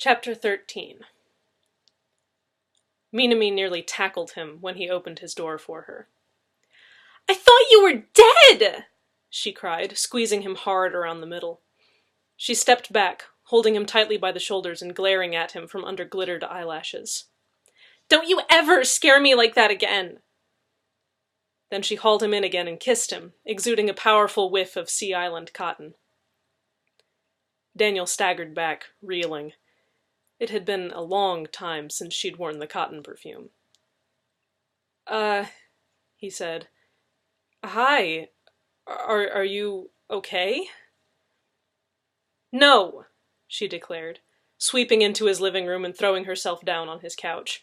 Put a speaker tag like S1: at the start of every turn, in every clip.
S1: Chapter 13. Minami nearly tackled him when he opened his door for her. "I thought you were dead!" she cried, squeezing him hard around the middle. She stepped back, holding him tightly by the shoulders and glaring at him from under glittered eyelashes. "Don't you ever scare me like that again!" Then she hauled him in again and kissed him, exuding a powerful whiff of Sea Island cotton. Daniel staggered back, reeling. It had been a long time since she'd worn the cotton perfume. He said. "Hi. Are you okay?" "No," she declared, sweeping into his living room and throwing herself down on his couch.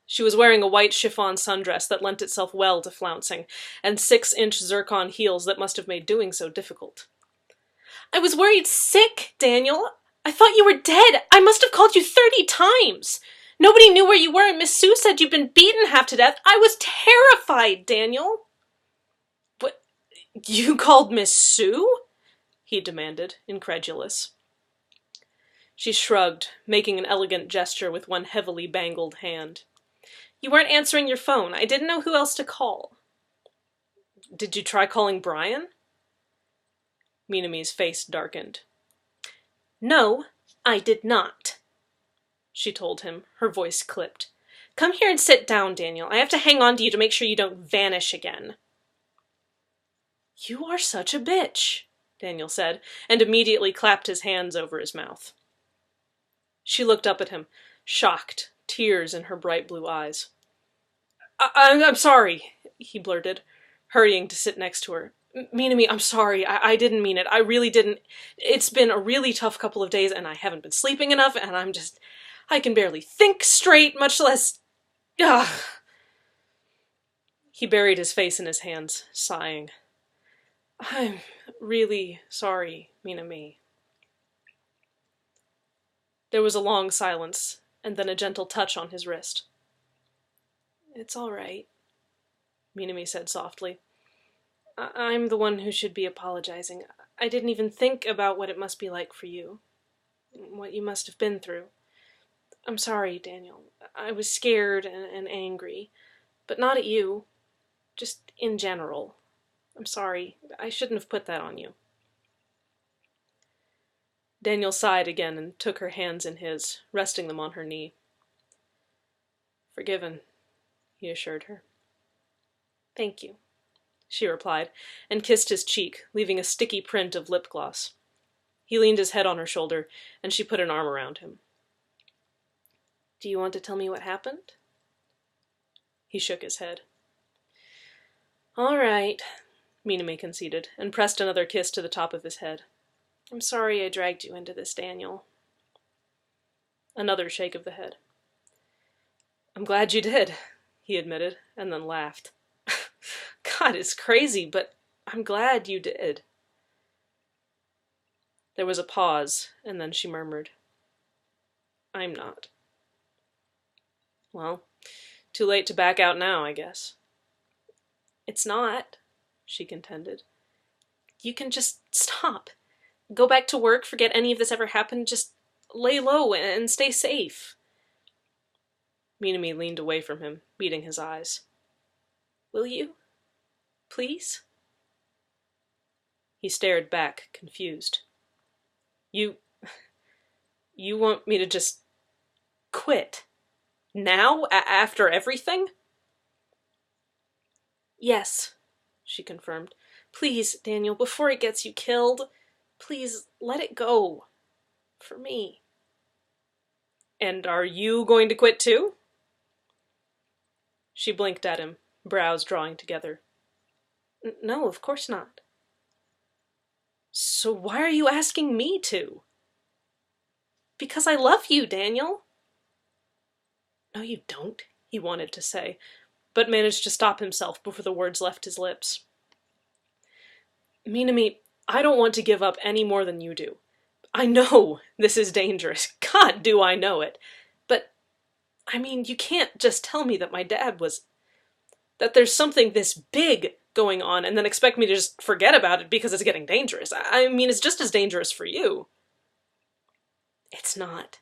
S1: She was wearing a white chiffon sundress that lent itself well to flouncing, and 6-inch zircon heels that must have made doing so difficult. "I was worried sick, Daniel. I thought you were dead. I must have called you 30 times. Nobody knew where you were, and Miss Sue said you'd been beaten half to death. I was terrified, Daniel." "What? You called Miss Sue?" he demanded, incredulous. She shrugged, making an elegant gesture with one heavily bangled hand. "You weren't answering your phone. I didn't know who else to call." "Did you try calling Brian?" Minami's face darkened. "No, I did not," she told him, her voice clipped. "Come here and sit down, Daniel. I have to hang on to you to make sure you don't vanish again." "You are such a bitch," Daniel said, and immediately clapped his hands over his mouth. She looked up at him, shocked, tears in her bright blue eyes. I'm sorry," he blurted, hurrying to sit next to her. "Minami, I'm sorry. I didn't mean it. I really didn't. It's been a really tough couple of days, and I haven't been sleeping enough, and I can barely think straight, much less... Ugh." He buried his face in his hands, sighing. "I'm really sorry, Minami." There was a long silence, and then a gentle touch on his wrist. "It's all right," Minami said softly. I'm the one who should be apologizing. I didn't even think about what it must be like for you. What you must have been through. I'm sorry, Daniel. I was scared and angry. But not at you. Just in general. I'm sorry. I shouldn't have put that on you." Daniel sighed again and took her hands in his, resting them on her knee. "Forgiven," he assured her. "Thank you," she replied, and kissed his cheek, leaving a sticky print of lip gloss. He leaned his head on her shoulder, and she put an arm around him. "Do you want to tell me what happened?" He shook his head. "All right," Minami conceded, and pressed another kiss to the top of his head. "I'm sorry I dragged you into this, Daniel." Another shake of the head. "I'm glad you did," he admitted, and then laughed. "God, it's crazy, but I'm glad you did." There was a pause, and then she murmured, "I'm not." "Well, too late to back out now, I guess." "It's not," she contended. "You can just stop. Go back to work, forget any of this ever happened, just lay low and stay safe." Minami leaned away from him, meeting his eyes. "Will you? Please?" He stared back, confused. You want me to just quit? Now? After everything?" "Yes," she confirmed. "Please, Daniel, before it gets you killed, please let it go. For me." "And are you going to quit too?" She blinked at him, brows drawing together. "No, of course not." "So why are you asking me to?" "Because I love you, Daniel." "No, you don't," he wanted to say, but managed to stop himself before the words left his lips. "Minami, I don't want to give up any more than you do. I know this is dangerous. God, do I know it. But, I mean, you can't just tell me that my dad was... that there's something this big going on and then expect me to just forget about it because it's getting dangerous. I mean, it's just as dangerous for you." "It's not,"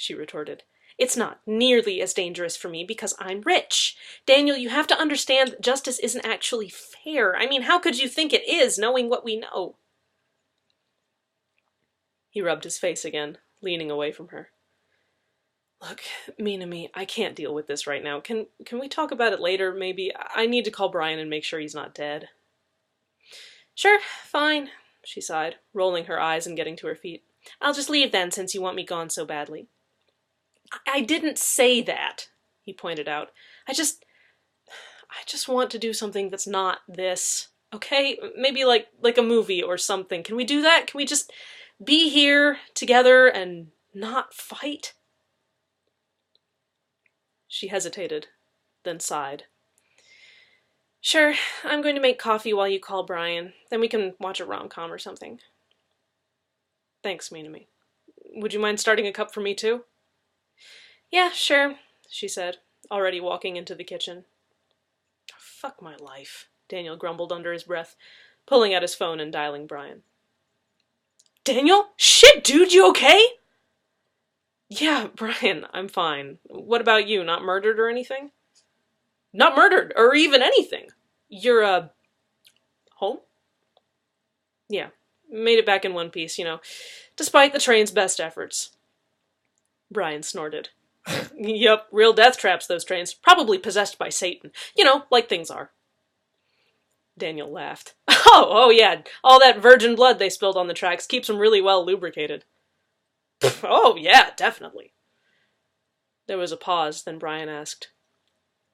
S1: she retorted. It's not nearly as dangerous for me because I'm rich. Daniel, you have to understand that justice isn't actually fair. I mean, how could you think it is, knowing what we know? He rubbed his face again, leaning away from her. Look, Minami, I can't deal with this right now. Can we talk about it later, maybe? I need to call Brian and make sure he's not dead. Sure, fine, she sighed, rolling her eyes and getting to her feet. I'll just leave then, since you want me gone so badly. I didn't say that, he pointed out. I just want to do something that's not this, okay? Maybe like a movie or something. Can we do that? Can we just be here together and not fight? She hesitated, then sighed. Sure, I'm going to make coffee while you call Brian. Then we can watch a rom-com or something. Thanks, Minami. Would you mind starting a cup for me, too? Yeah, sure, she said, already walking into the kitchen. Fuck my life, Daniel grumbled under his breath, pulling out his phone and dialing Brian. Daniel? Shit, dude, you okay? Yeah, Brian, I'm fine. What about you? Not murdered or anything? Not murdered, or even anything. You're, home? Yeah, made it back in one piece, despite the train's best efforts. Brian snorted. Yep, real death traps, those trains. Probably possessed by Satan. Like things are. Daniel laughed. Oh, yeah, all that virgin blood they spilled on the tracks keeps them really well lubricated. Oh, yeah, definitely. There was a pause, then Brian asked,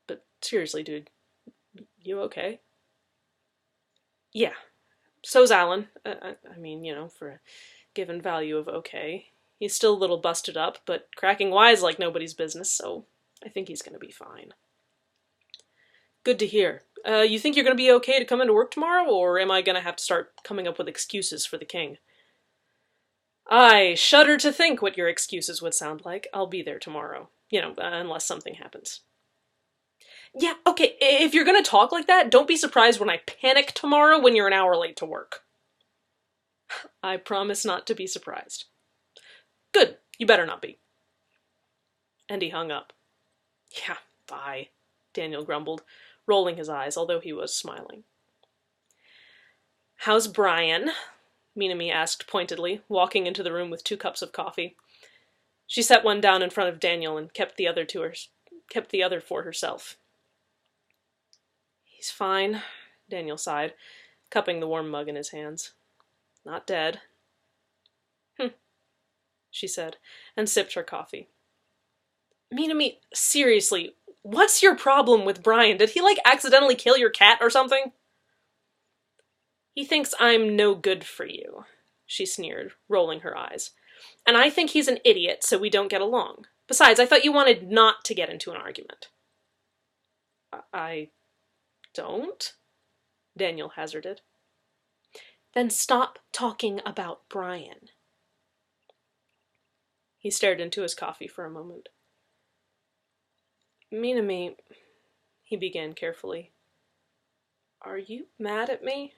S1: but seriously, dude, you okay? Yeah, so's Alan. I mean, for a given value of okay. He's still a little busted up, but cracking wise like nobody's business, so I think he's gonna be fine. Good to hear. You think you're gonna be okay to come into work tomorrow, or am I gonna have to start coming up with excuses for the king? I shudder to think what your excuses would sound like. I'll be there tomorrow. Unless something happens. Yeah, okay, if you're gonna talk like that, don't be surprised when I panic tomorrow when you're an hour late to work. I promise not to be surprised. Good, you better not be. And he hung up. Yeah, bye, Daniel grumbled, rolling his eyes, although he was smiling. How's Brian? Minami asked pointedly, walking into the room with 2 cups of coffee. She set one down in front of Daniel and kept the other for herself. He's fine, Daniel sighed, cupping the warm mug in his hands. Not dead. She said, and sipped her coffee. Minami, seriously, what's your problem with Brian? Did he, accidentally kill your cat or something? He thinks I'm no good for you, she sneered, rolling her eyes. And I think he's an idiot, so we don't get along. Besides, I thought you wanted not to get into an argument. I don't? Daniel hazarded. Then stop talking about Brian. He stared into his coffee for a moment. Minami, he began carefully. Are you mad at me?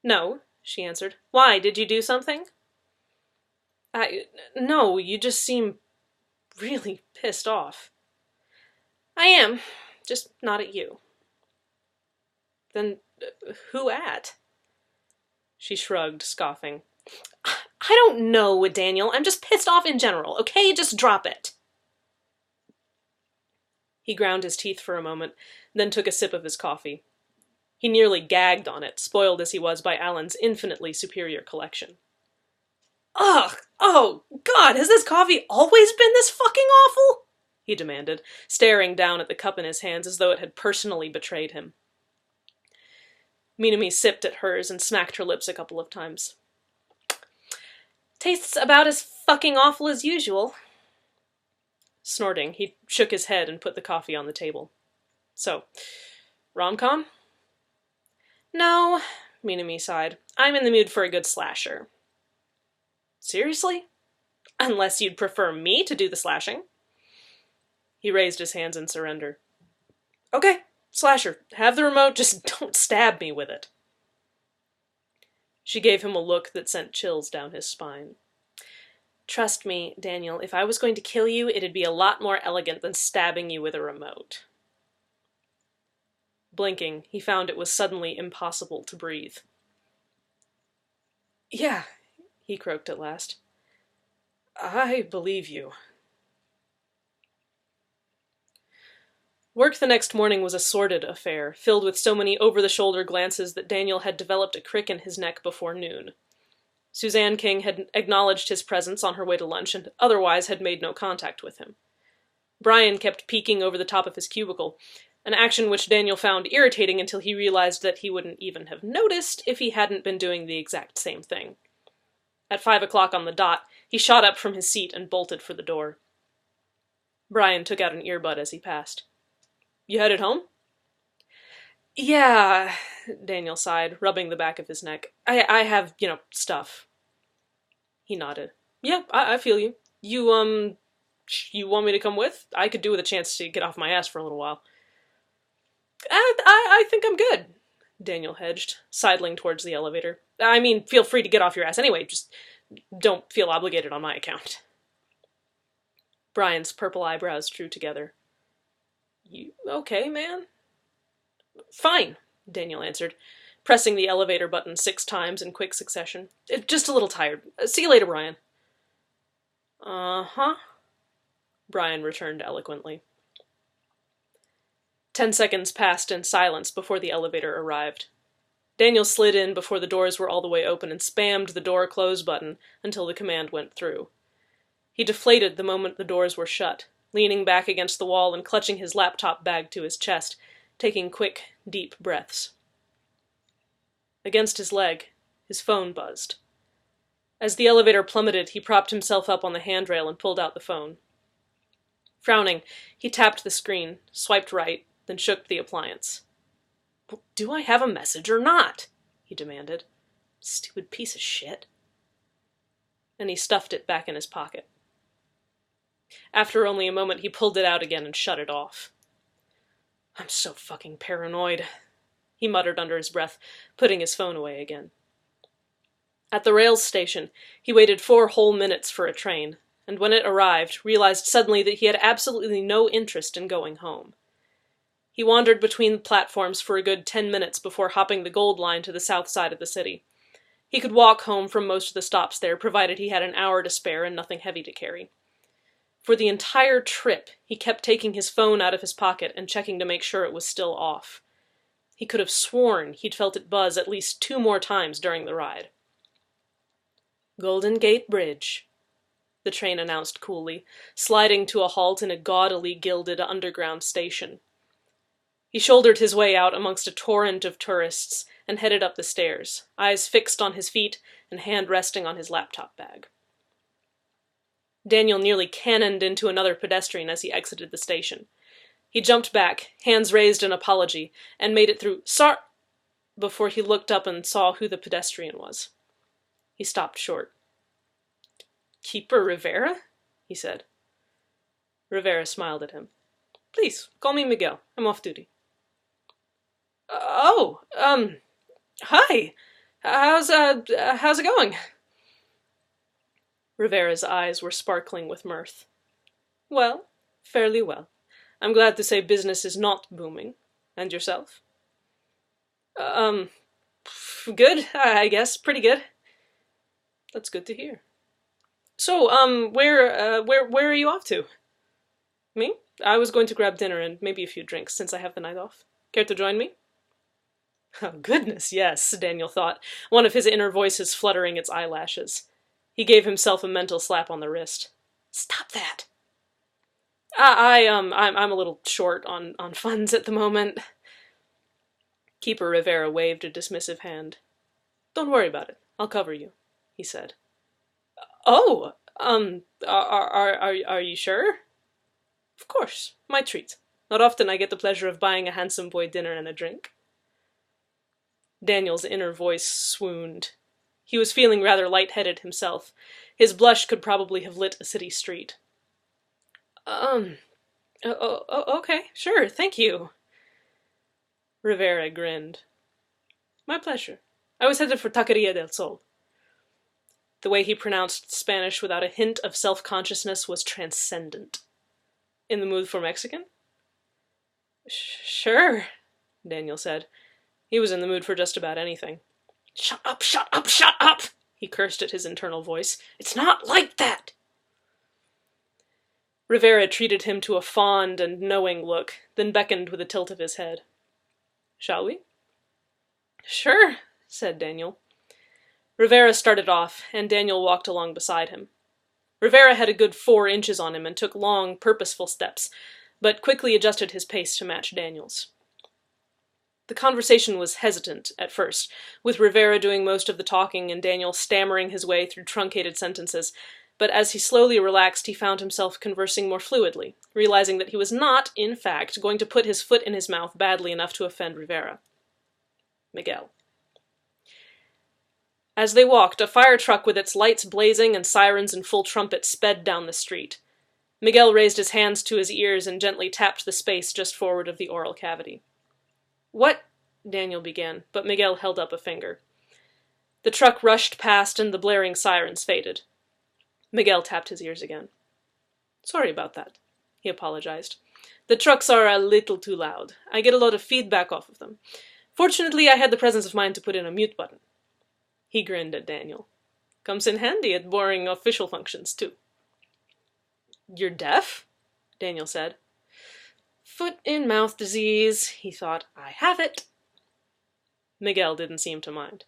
S1: No, she answered. Why, did you do something? No, you just seem really pissed off. I am, just not at you. Then who at? She shrugged, scoffing. I don't know, Daniel. I'm just pissed off in general, okay? Just drop it. He ground his teeth for a moment, then took a sip of his coffee. He nearly gagged on it, spoiled as he was by Alan's infinitely superior collection. Ugh! Oh, God, has this coffee always been this fucking awful? He demanded, staring down at the cup in his hands as though it had personally betrayed him. Minami sipped at hers and smacked her lips a couple of times. Tastes about as fucking awful as usual. Snorting, he shook his head and put the coffee on the table. So, rom-com? No, Minami sighed. I'm in the mood for a good slasher. Seriously? Unless you'd prefer me to do the slashing. He raised his hands in surrender. Okay, slasher. Have the remote, just don't stab me with it. She gave him a look that sent chills down his spine. Trust me, Daniel, if I was going to kill you, it'd be a lot more elegant than stabbing you with a remote. Blinking, he found it was suddenly impossible to breathe. Yeah, he croaked at last. I believe you. Work the next morning was a sordid affair, filled with so many over-the-shoulder glances that Daniel had developed a crick in his neck before noon. Suzanne King had acknowledged his presence on her way to lunch and otherwise had made no contact with him. Brian kept peeking over the top of his cubicle, an action which Daniel found irritating until he realized that he wouldn't even have noticed if he hadn't been doing the exact same thing. At 5 o'clock on the dot, he shot up from his seat and bolted for the door. Brian took out an earbud as he passed. You headed home? Yeah, Daniel sighed, rubbing the back of his neck. I have, stuff. He nodded. Yeah, I feel you. You want me to come with? I could do with a chance to get off my ass for a little while. I think I'm good, Daniel hedged, sidling towards the elevator. I mean, feel free to get off your ass anyway, just don't feel obligated on my account. Brian's purple eyebrows drew together. You okay, man? Fine, Daniel answered, pressing the elevator button 6 times in quick succession. Just a little tired. See you later, Brian. Uh-huh, Brian returned eloquently. 10 seconds passed in silence before the elevator arrived. Daniel slid in before the doors were all the way open and spammed the door close button until the command went through. He deflated the moment the doors were shut, leaning back against the wall and clutching his laptop bag to his chest, taking quick, deep breaths. Against his leg, his phone buzzed. As the elevator plummeted, he propped himself up on the handrail and pulled out the phone. Frowning, he tapped the screen, swiped right, then shook the appliance. Well, do I have a message or not? He demanded. Stupid piece of shit. And he stuffed it back in his pocket. After only a moment, he pulled it out again and shut it off. I'm so fucking paranoid, he muttered under his breath, putting his phone away again. At the rails station, he waited 4 whole minutes for a train, and when it arrived, realized suddenly that he had absolutely no interest in going home. He wandered between the platforms for a good 10 minutes before hopping the Gold Line to the south side of the city. He could walk home from most of the stops there, provided he had an hour to spare and nothing heavy to carry. For the entire trip, he kept taking his phone out of his pocket and checking to make sure it was still off. He could have sworn he'd felt it buzz at least 2 more times during the ride. Golden Gate Bridge, the train announced coolly, sliding to a halt in a gaudily gilded underground station. He shouldered his way out amongst a torrent of tourists and headed up the stairs, eyes fixed on his feet and hand resting on his laptop bag. Daniel nearly cannoned into another pedestrian as he exited the station. He jumped back, hands raised in apology, and made it through before he looked up and saw who the pedestrian was. He stopped short. Keeper Rivera? He said. Rivera smiled at him. Please, call me Miguel. I'm off duty. Hi. How's it going? Rivera's eyes were sparkling with mirth. Well, fairly well. I'm glad to say business is not booming. And yourself? Good, I guess. Pretty good. That's good to hear. So, where are you off to? Me? I was going to grab dinner and maybe a few drinks since I have the night off. Care to join me? Oh, goodness, yes, Daniel thought, one of his inner voices fluttering its eyelashes. He gave himself a mental slap on the wrist. Stop that! I'm a little short on funds at the moment. Keeper Rivera waved a dismissive hand. Don't worry about it. I'll cover you, he said. Oh, are you sure? Of course, my treat. Not often I get the pleasure of buying a handsome boy dinner and a drink. Daniel's inner voice swooned. He was feeling rather light-headed himself. His blush could probably have lit a city street. Okay, sure, thank you. Rivera grinned. My pleasure. I was headed for Taqueria del Sol. The way he pronounced Spanish without a hint of self-consciousness was transcendent. In the mood for Mexican? Sure, Daniel said. He was in the mood for just about anything. Shut up, shut up, shut up! He cursed at his internal voice. It's not like that! Rivera treated him to a fond and knowing look, then beckoned with a tilt of his head. Shall we? Sure, said Daniel. Rivera started off, and Daniel walked along beside him. Rivera had a good 4 inches on him and took long, purposeful steps, but quickly adjusted his pace to match Daniel's. The conversation was hesitant at first, with Rivera doing most of the talking and Daniel stammering his way through truncated sentences, but as he slowly relaxed he found himself conversing more fluidly, realizing that he was not, in fact, going to put his foot in his mouth badly enough to offend Rivera. Miguel. As they walked, a fire truck with its lights blazing and sirens in full trumpet sped down the street. Miguel raised his hands to his ears and gently tapped the space just forward of the oral cavity. What? Daniel began, but Miguel held up a finger. The truck rushed past and the blaring sirens faded. Miguel tapped his ears again. Sorry about that, he apologized. The trucks are a little too loud. I get a lot of feedback off of them. Fortunately, I had the presence of mind to put in a mute button. He grinned at Daniel. Comes in handy at boring official functions, too. You're deaf? Daniel said. Foot-in-mouth disease, he thought. I have it. Miguel didn't seem to mind.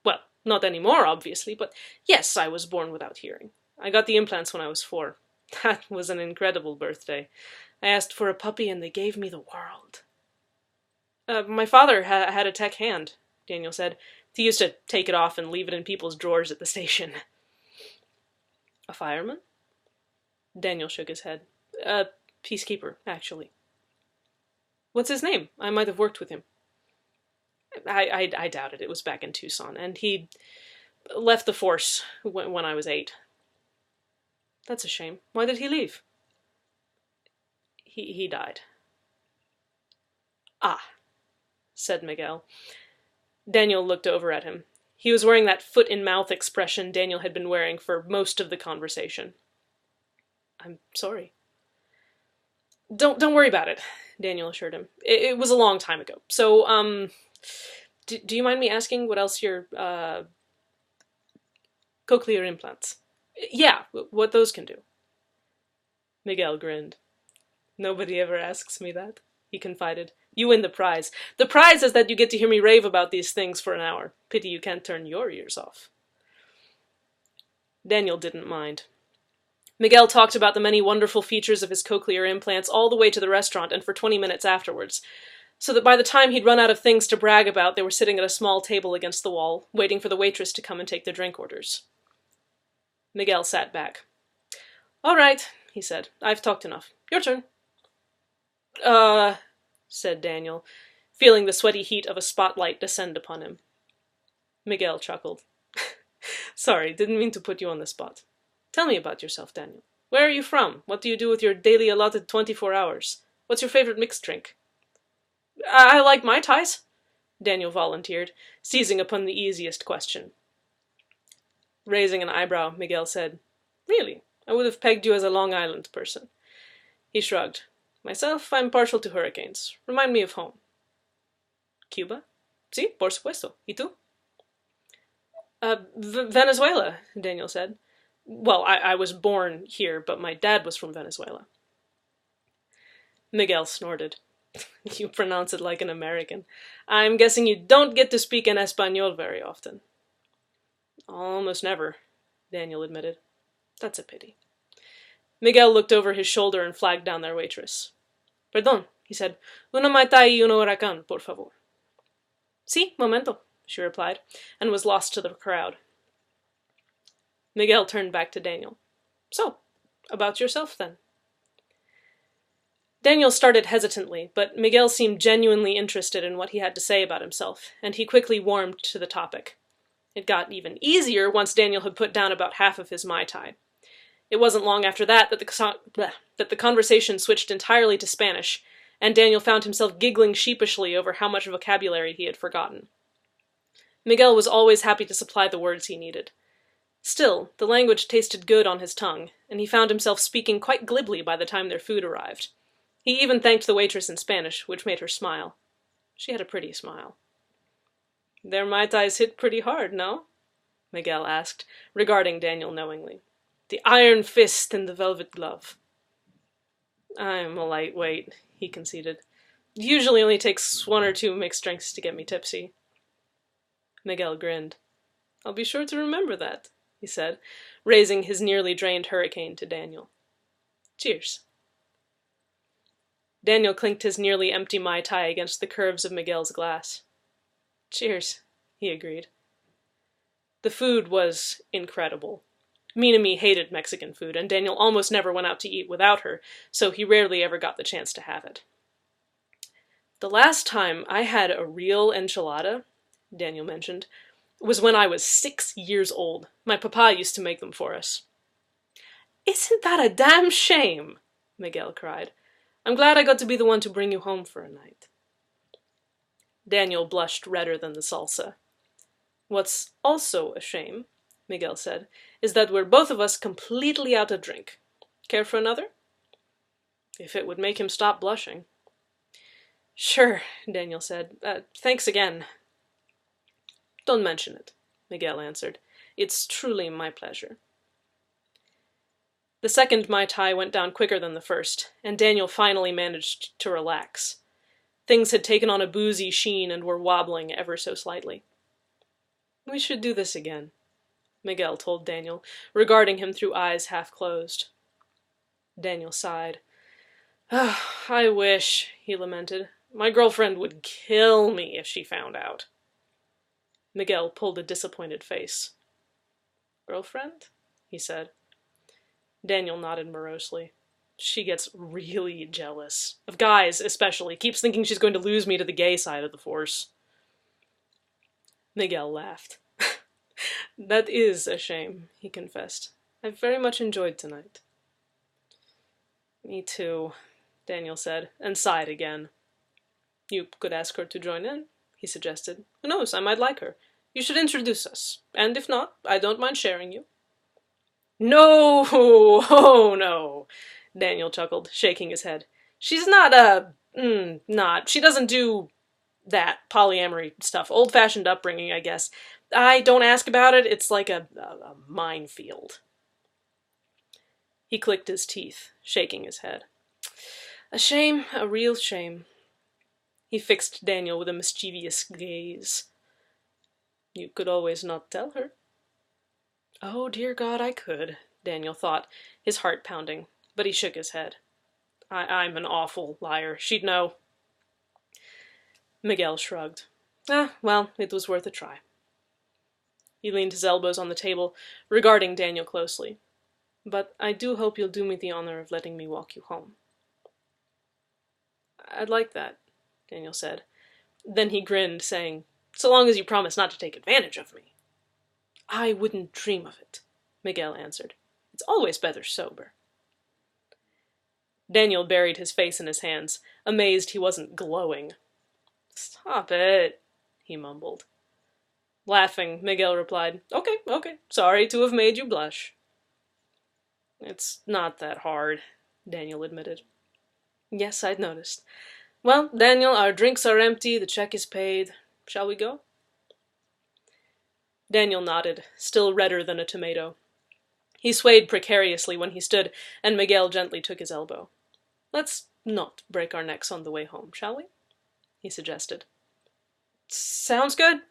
S1: Well, not anymore, obviously, but yes, I was born without hearing. I got the implants when I was 4. That was an incredible birthday. I asked for a puppy and they gave me the world. My father had a tech hand, Daniel said. He used to take it off and leave it in people's drawers at the station. A fireman? Daniel shook his head. A peacekeeper, actually. What's his name? I might have worked with him. I doubt it. It was back in Tucson, and he left the force when I was 8. That's a shame. Why did he leave? He died. Ah, said Miguel. Daniel looked over at him. He was wearing that foot-in-mouth expression Daniel had been wearing for most of the conversation. I'm sorry. Don't worry about it, Daniel assured him. It was a long time ago. So, do you mind me asking what else your, cochlear implants? Yeah, what those can do. Miguel grinned. Nobody ever asks me that, he confided. You win the prize. The prize is that you get to hear me rave about these things for an hour. Pity you can't turn your ears off. Daniel didn't mind. Miguel talked about the many wonderful features of his cochlear implants all the way to the restaurant and for 20 minutes afterwards, so that by the time he'd run out of things to brag about, they were sitting at a small table against the wall, waiting for the waitress to come and take their drink orders. Miguel sat back. All right, he said. I've talked enough. Your turn. Said Daniel, feeling the sweaty heat of a spotlight descend upon him. Miguel chuckled. Sorry, didn't mean to put you on the spot. Tell me about yourself, Daniel. Where are you from? What do you do with your daily allotted 24 hours? What's your favorite mixed drink? I like Mai Tais, Daniel volunteered, seizing upon the easiest question. Raising an eyebrow, Miguel said, Really? I would have pegged you as a Long Island person. He shrugged. Myself, I'm partial to hurricanes. Remind me of home. Cuba? Sí, por supuesto. ¿Y tú? Venezuela, Daniel said. Well, I was born here, but my dad was from Venezuela. Miguel snorted. You pronounce it like an American. I'm guessing you don't get to speak in Espanol very often. Almost never, Daniel admitted. That's a pity. Miguel looked over his shoulder and flagged down their waitress. Perdón, he said. Una Mai Tai y uno huracán, por favor. Sí, momento, she replied, and was lost to the crowd. Miguel turned back to Daniel. So, about yourself, then. Daniel started hesitantly, but Miguel seemed genuinely interested in what he had to say about himself, and he quickly warmed to the topic. It got even easier once Daniel had put down about half of his Mai Tai. It wasn't long after that the conversation switched entirely to Spanish, and Daniel found himself giggling sheepishly over how much vocabulary he had forgotten. Miguel was always happy to supply the words he needed. Still, the language tasted good on his tongue, and he found himself speaking quite glibly by the time their food arrived. He even thanked the waitress in Spanish, which made her smile. She had a pretty smile. "Their Mai Tais hit pretty hard, no?" Miguel asked, regarding Daniel knowingly. "The iron fist and the velvet glove." "I'm a lightweight," he conceded. "It usually only takes 1 or 2 mixed drinks to get me tipsy." Miguel grinned. "I'll be sure to remember that," he said, raising his nearly drained hurricane to Daniel. "Cheers." Daniel clinked his nearly empty Mai Tai against the curves of Miguel's glass. "Cheers," he agreed. The food was incredible. Minami hated Mexican food, and Daniel almost never went out to eat without her, so he rarely ever got the chance to have it. "The last time I had a real enchilada," Daniel mentioned, "was when I was 6 years old. My papa used to make them for us." "Isn't that a damn shame?" Miguel cried. "I'm glad I got to be the one to bring you home for a night." Daniel blushed redder than the salsa. "What's also a shame," Miguel said, "is that we're both of us completely out of drink. Care for another?" If it would make him stop blushing. "Sure," Daniel said. Thanks again." "Don't mention it," Miguel answered. "It's truly my pleasure." The second Mai Tai went down quicker than the first, and Daniel finally managed to relax. Things had taken on a boozy sheen and were wobbling ever so slightly. "We should do this again," Miguel told Daniel, regarding him through eyes half closed. Daniel sighed. "Oh, I wish," he lamented. "My girlfriend would kill me if she found out." Miguel pulled a disappointed face. "Girlfriend?" he said. Daniel nodded morosely. "She gets really jealous. Of guys, especially. Keeps thinking she's going to lose me to the gay side of the force." Miguel laughed. "That is a shame," he confessed. "I've very much enjoyed tonight." "Me too," Daniel said, and sighed again. "You could ask her to join in," he suggested. "Who knows, I might like her. You should introduce us. And if not, I don't mind sharing you." "No! Oh, no!" Daniel chuckled, shaking his head. "She's not she doesn't do that polyamory stuff. Old-fashioned upbringing, I guess. I don't ask about it. It's like a minefield." He clicked his teeth, shaking his head. "A shame, a real shame." He fixed Daniel with a mischievous gaze. "You could always not tell her." "Oh, dear God, I could," Daniel thought, his heart pounding, but he shook his head. I'm an awful liar. She'd know." Miguel shrugged. Well, it was worth a try." He leaned his elbows on the table, regarding Daniel closely. "But I do hope you'll do me the honor of letting me walk you home." "I'd like that," Daniel said. Then he grinned, saying, "So long as you promise not to take advantage of me." "I wouldn't dream of it," Miguel answered. "It's always better sober." Daniel buried his face in his hands, amazed he wasn't glowing. "Stop it," he mumbled. Laughing, Miguel replied, Okay, sorry to have made you blush." "It's not that hard," Daniel admitted. "Yes, I'd noticed. Well, Daniel, our drinks are empty, the check is paid. Shall we go?" Daniel nodded, still redder than a tomato. He swayed precariously when he stood, and Miguel gently took his elbow. "Let's not break our necks on the way home, shall we?" he suggested. "Sounds good,"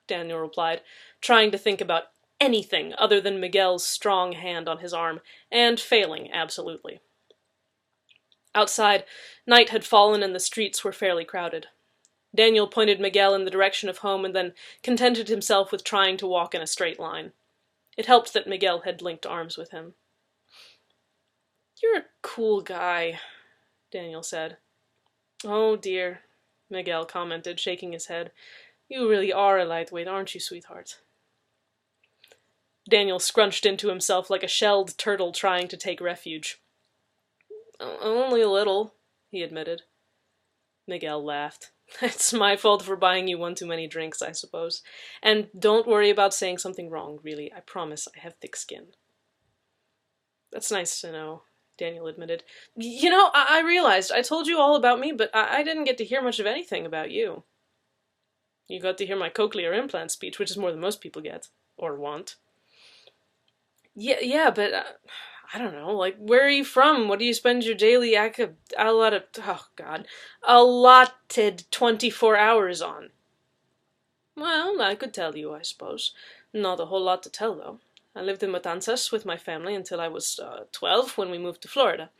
S1: Daniel replied, trying to think about anything other than Miguel's strong hand on his arm, and failing absolutely. Outside, night had fallen and the streets were fairly crowded. Daniel pointed Miguel in the direction of home and then contented himself with trying to walk in a straight line. It helped that Miguel had linked arms with him. "You're a cool guy," Daniel said. "Oh dear," Miguel commented, shaking his head. "You really are a lightweight, aren't you, sweetheart?" Daniel scrunched into himself like a shelled turtle trying to take refuge. "Only a little," he admitted. Miguel laughed. It's my fault for buying you one too many drinks, I suppose. And don't worry about saying something wrong, really. I promise I have thick skin. That's nice to know, Daniel admitted. You know, I realized I told you all about me, but I didn't get to hear much of anything about you. You got to hear my cochlear implant speech, which is more than most people get. Or want. Yeah, but I don't know. Like, where are you from? What do you spend your daily allotted 24 hours on? Well, I could tell you, I suppose. Not a whole lot to tell, though. I lived in Matanzas with my family until I was 12 when we moved to Florida.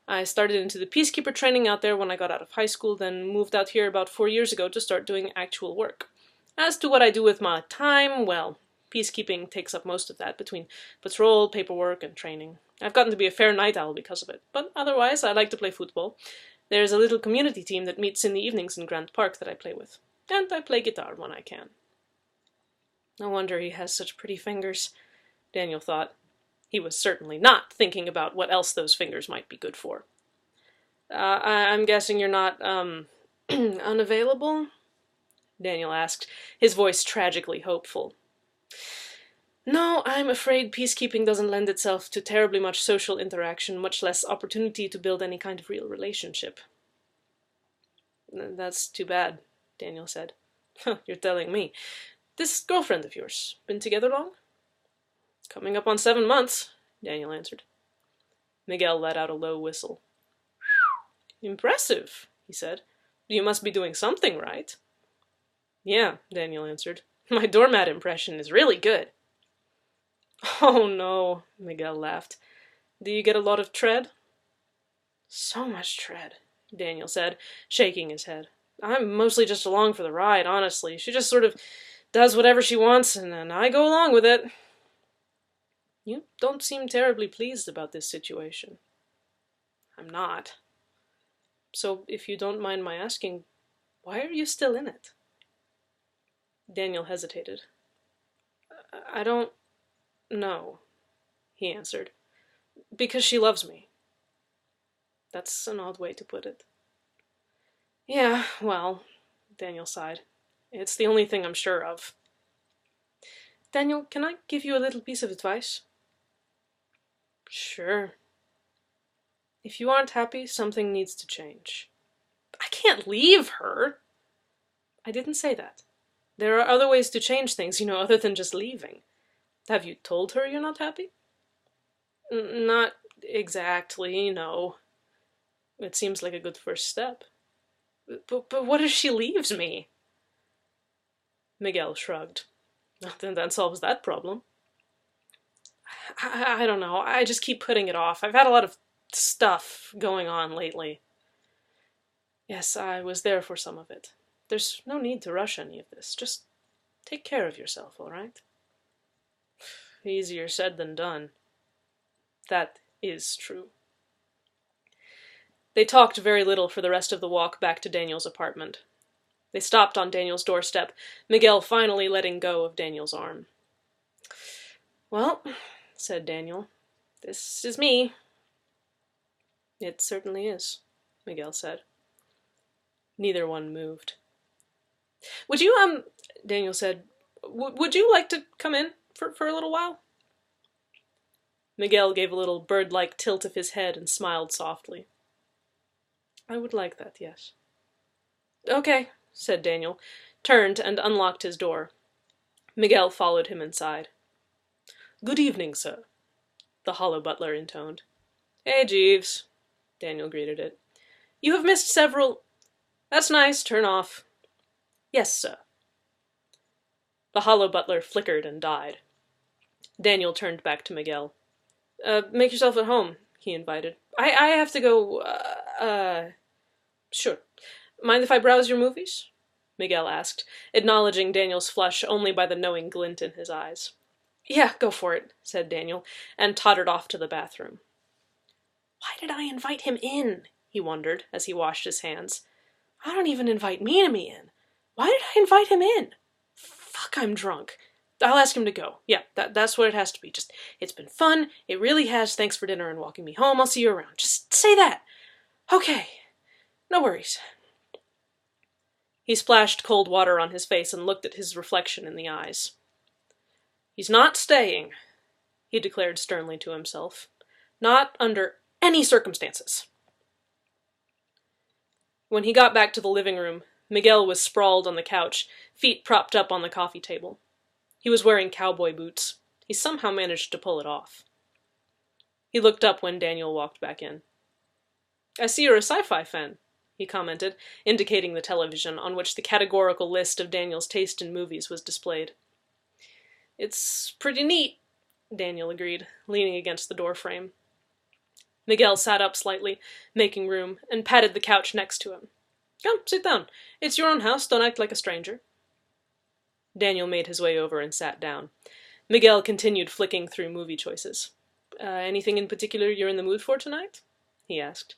S1: I started into the peacekeeper training out there when I got out of high school, then moved out here about 4 years ago to start doing actual work. As to what I do with my time, well, peacekeeping takes up most of that, between patrol, paperwork, and training. I've gotten to be a fair night owl because of it, but otherwise I like to play football. There's a little community team that meets in the evenings in Grant Park that I play with, and I play guitar when I can. No wonder he has such pretty fingers, Daniel thought. He was certainly not thinking about what else those fingers might be good for. I'm guessing you're not, unavailable? Daniel asked, his voice tragically hopeful. No, I'm afraid peacekeeping doesn't lend itself to terribly much social interaction, much less opportunity to build any kind of real relationship. That's too bad, Daniel said. You're telling me. This girlfriend of yours, been together long? Coming up on 7 months, Daniel answered. Miguel let out a low whistle. Impressive, he said. You must be doing something right. Yeah, Daniel answered. My doormat impression is really good. Oh no, Miguel laughed. Do you get a lot of tread? So much tread, Daniel said, shaking his head. I'm mostly just along for the ride, honestly. She just sort of does whatever she wants, and then I go along with it. You don't seem terribly pleased about this situation. I'm not. So, if you don't mind my asking, why are you still in it? Daniel hesitated. I don't know, he answered. Because she loves me. That's an odd way to put it. Yeah, well, Daniel sighed. It's the only thing I'm sure of. Daniel, can I give you a little piece of advice? Sure. If you aren't happy, something needs to change. I can't leave her! I didn't say that. There are other ways to change things, other than just leaving. Have you told her you're not happy? Not exactly, no. It seems like a good first step. But what if she leaves me? Miguel shrugged. Then that solves that problem. I don't know. I just keep putting it off. I've had a lot of stuff going on lately. Yes, I was there for some of it. There's no need to rush any of this. Just take care of yourself, all right? Easier said than done. That is true. They talked very little for the rest of the walk back to Daniel's apartment. They stopped on Daniel's doorstep, Miguel finally letting go of Daniel's arm. Well, said Daniel, this is me. It certainly is, Miguel said. Neither one moved. Would you, Daniel said, would you like to come in for a little while? Miguel gave a little bird-like tilt of his head and smiled softly. I would like that, yes. Okay, said Daniel, turned and unlocked his door. Miguel followed him inside. Good evening, sir, the hollow butler intoned. Hey, Jeeves, Daniel greeted it. You have missed several... That's nice, turn off. Yes, sir. The hollow butler flickered and died. Daniel turned back to Miguel. Make yourself at home, he invited. I have to go, Sure. Mind if I browse your movies? Miguel asked, acknowledging Daniel's flush only by the knowing glint in his eyes. Yeah, go for it, said Daniel, and tottered off to the bathroom. Why did I invite him in? He wondered, as he washed his hands. I don't even invite me in. Why did I invite him in? Fuck, I'm drunk. I'll ask him to go. Yeah, that's what it has to be. Just, it's been fun. It really has. Thanks for dinner and walking me home. I'll see you around. Just say that. Okay. No worries. He splashed cold water on his face and looked at his reflection in the eyes. "He's not staying," he declared sternly to himself. "Not under any circumstances." When he got back to the living room, Miguel was sprawled on the couch, feet propped up on the coffee table. He was wearing cowboy boots. He somehow managed to pull it off. He looked up when Daniel walked back in. "I see you're a sci-fi fan," he commented, indicating the television, on which the categorical list of Daniel's taste in movies was displayed. "It's pretty neat," Daniel agreed, leaning against the doorframe. Miguel sat up slightly, making room, and patted the couch next to him. "Come, sit down. It's your own house, don't act like a stranger." Daniel made his way over and sat down. Miguel continued flicking through movie choices. "Anything in particular you're in the mood for tonight?" he asked.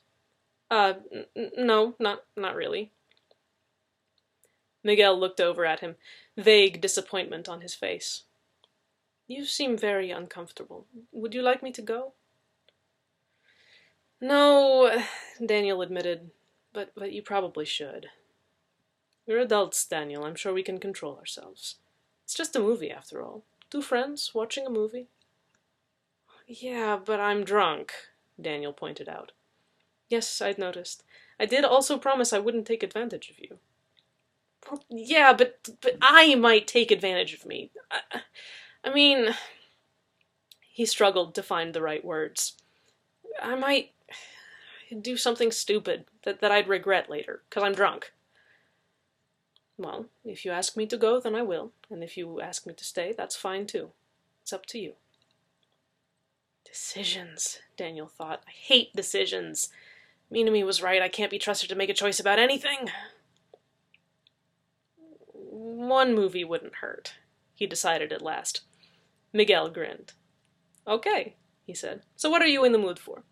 S1: No, not really." Miguel looked over at him, vague disappointment on his face. "You seem very uncomfortable. Would you like me to go?" "No," Daniel admitted, but you probably should. "We're adults, Daniel. I'm sure we can control ourselves. It's just a movie, after all. Two friends watching a movie." "Yeah, but I'm drunk," Daniel pointed out. "Yes, I'd noticed. I did also promise I wouldn't take advantage of you." "Well, yeah, but I might take advantage of me. I mean..." He struggled to find the right words. "I might do something stupid that I'd regret later, 'cause I'm drunk." "Well, if you ask me to go, then I will. And if you ask me to stay, that's fine too. It's up to you." Decisions, Daniel thought. I hate decisions. Minami was right. I can't be trusted to make a choice about anything. One movie wouldn't hurt, he decided at last. Miguel grinned. "Okay," he said. "So what are you in the mood for?"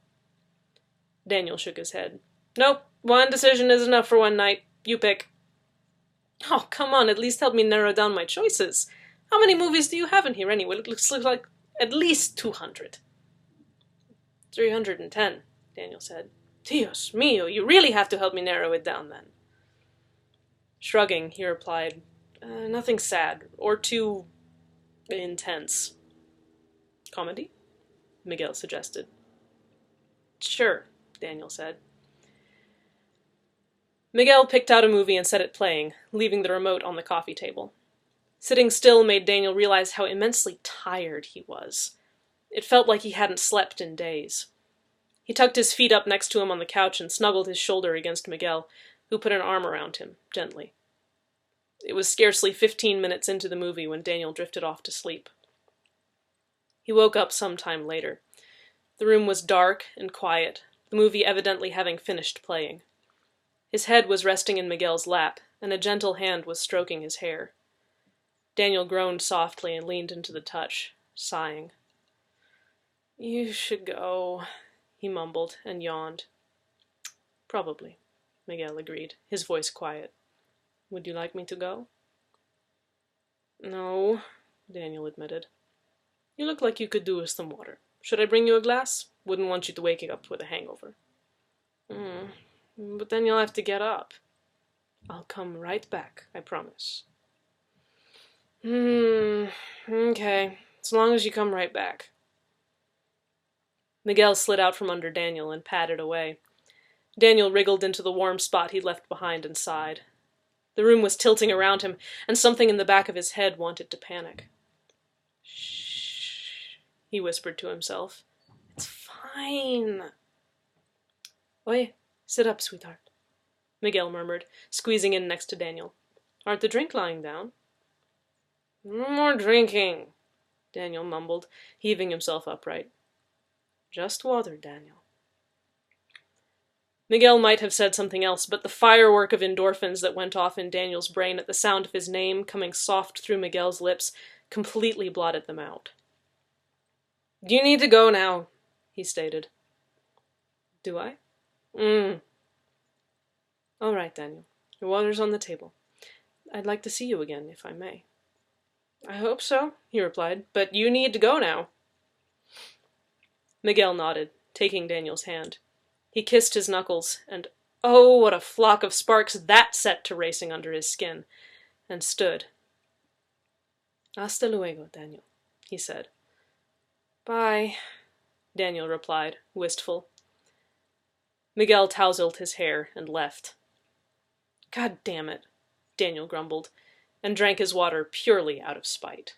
S1: Daniel shook his head. "Nope, one decision is enough for one night. You pick." "Oh, come on, at least help me narrow down my choices. How many movies do you have in here anyway? It looks like at least 200. 310, Daniel said. "Dios mío, you really have to help me narrow it down then." Shrugging, he replied, "Nothing sad, or too intense." "Comedy?" Miguel suggested. "Sure," Daniel said. Miguel picked out a movie and set it playing, leaving the remote on the coffee table. Sitting still made Daniel realize how immensely tired he was. It felt like he hadn't slept in days. He tucked his feet up next to him on the couch and snuggled his shoulder against Miguel, who put an arm around him, gently. It was scarcely 15 minutes into the movie when Daniel drifted off to sleep. He woke up some time later. The room was dark and quiet, the movie evidently having finished playing. His head was resting in Miguel's lap, and a gentle hand was stroking his hair. Daniel groaned softly and leaned into the touch, sighing. "You should go," he mumbled and yawned. "Probably," Miguel agreed, his voice quiet. "Would you like me to go?" "No," Daniel admitted. "You look like you could do with some water. Should I bring you a glass? Wouldn't want you to wake up with a hangover." But then you'll have to get up." "I'll come right back, I promise." Okay, as long as you come right back." Miguel slid out from under Daniel and padded away. Daniel wriggled into the warm spot he'd left behind and sighed. The room was tilting around him, and something in the back of his head wanted to panic. "Shh," he whispered to himself. "It's fine." "Oi, sit up, sweetheart," Miguel murmured, squeezing in next to Daniel. "Aren't the drink lying down?" "No more drinking," Daniel mumbled, heaving himself upright. "Just water, Daniel." Miguel might have said something else, but the firework of endorphins that went off in Daniel's brain at the sound of his name coming soft through Miguel's lips completely blotted them out. "You need to go now," he stated. "Do I?" "All right, Daniel. Your water's on the table. I'd like to see you again, if I may." "I hope so," he replied, "but you need to go now." Miguel nodded, taking Daniel's hand. He kissed his knuckles, and Oh, what a flock of sparks that set to racing under his skin, and stood. "Hasta luego, Daniel," he said. "Bye," Daniel replied, wistful. Miguel tousled his hair and left. "God damn it," Daniel grumbled, and drank his water purely out of spite.